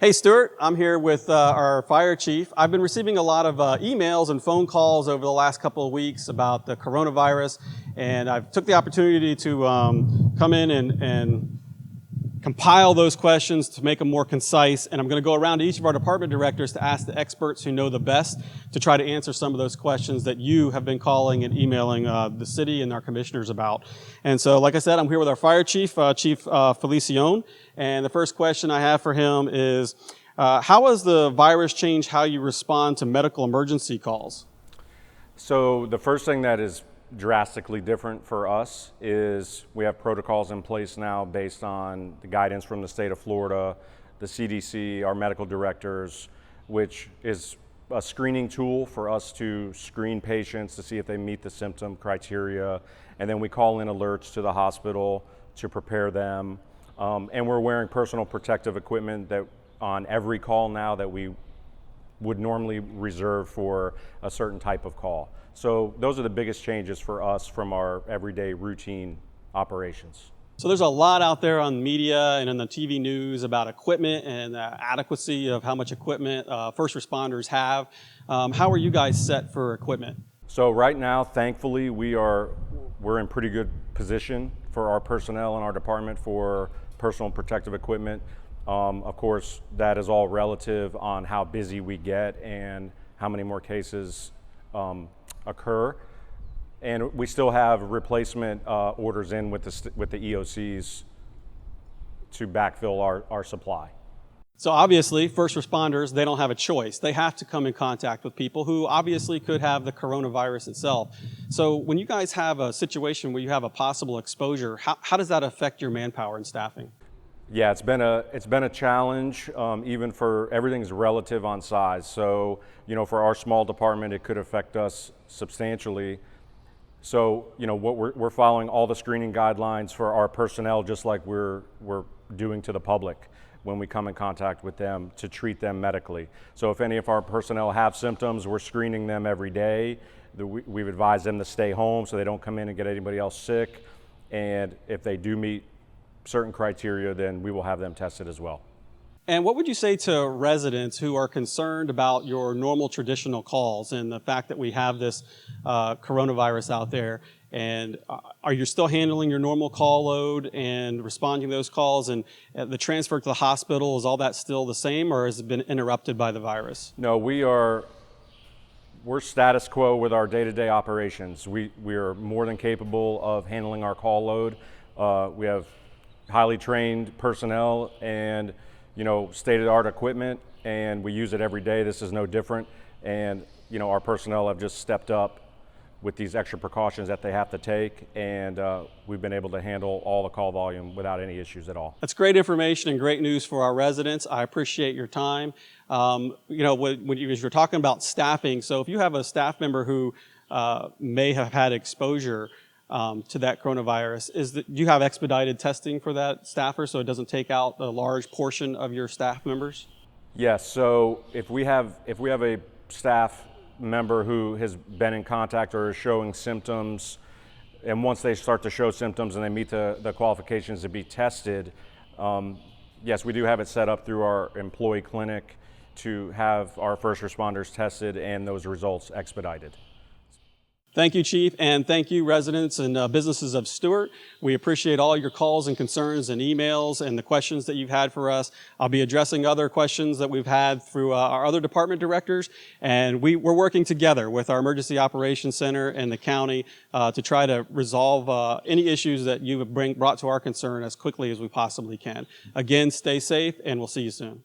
Hey Stuart, I'm here with our fire chief. I've been receiving a lot of emails and phone calls over the last couple of weeks about the coronavirus, and I took the opportunity to come in and compile those questions to make them more concise, and I'm going to go around to each of our department directors to ask the experts who know the best to try to answer some of those questions that you have been calling and emailing the city and our commissioners about. And so, like I said, I'm here with our fire chief, Chief Felicione, and the first question I have for him is, how has the virus changed how you respond to medical emergency calls? So the first thing that is drastically different for us is we have protocols in place now based on the guidance from the state of Florida, the CDC, our medical directors, which is a screening tool for us to screen patients to see if they meet the symptom criteria. And then we call in alerts to the hospital to prepare them. And we're wearing personal protective equipment that on every call now that we would normally reserve for a certain type of call. So those are the biggest changes for us from our everyday routine operations. So there's a lot out there on media and in the TV news about equipment and the adequacy of how much equipment first responders have. How are you guys set for equipment? So right now, thankfully, we're in pretty good position for our personnel in our department for personal protective equipment. Of course, that is all relative on how busy we get and how many more cases occur. And we still have replacement orders in with the EOCs to backfill our supply. So obviously, first responders, they don't have a choice. They have to come in contact with people who obviously could have the coronavirus itself. So when you guys have a situation where you have a possible exposure, how does that affect your manpower and staffing? Yeah, it's been a challenge. Even for everything's relative on size. So for our small department, it could affect us substantially. So what we're following all the screening guidelines for our personnel, just like we're doing to the public when we come in contact with them to treat them medically. So if any of our personnel have symptoms, we're screening them every day. We've advised them to stay home so they don't come in and get anybody else sick. And if they do meet certain criteria, then we will have them tested as well. And what would you say to residents who are concerned about your normal traditional calls and the fact that we have this coronavirus out there? And are you still handling your normal call load and responding to those calls? And the transfer to the hospital, is all that still the same, or has it been interrupted by the virus? No, we're status quo with our day-to-day operations. We are more than capable of handling our call load. We have highly trained personnel and state-of-the-art equipment, and we use it every day. This is no different. And our personnel have just stepped up with these extra precautions that they have to take, and we've been able to handle all the call volume without any issues at all. That's great information and great news for our residents. I appreciate your time. When you're talking about staffing, so if you have a staff member who may have had exposure to that coronavirus, do you have expedited testing for that staffer so it doesn't take out a large portion of your staff members? Yes. So if we have a staff member who has been in contact or is showing symptoms, and once they start to show symptoms and they meet the qualifications to be tested, yes, we do have it set up through our employee clinic to have our first responders tested and those results expedited. Thank you, Chief, and thank you, residents and businesses of Stuart. We appreciate all your calls and concerns and emails and the questions that you've had for us. I'll be addressing other questions that we've had through our other department directors, and we're working together with our Emergency Operations Center and the county to try to resolve any issues that you've brought to our concern as quickly as we possibly can. Again, stay safe, and we'll see you soon.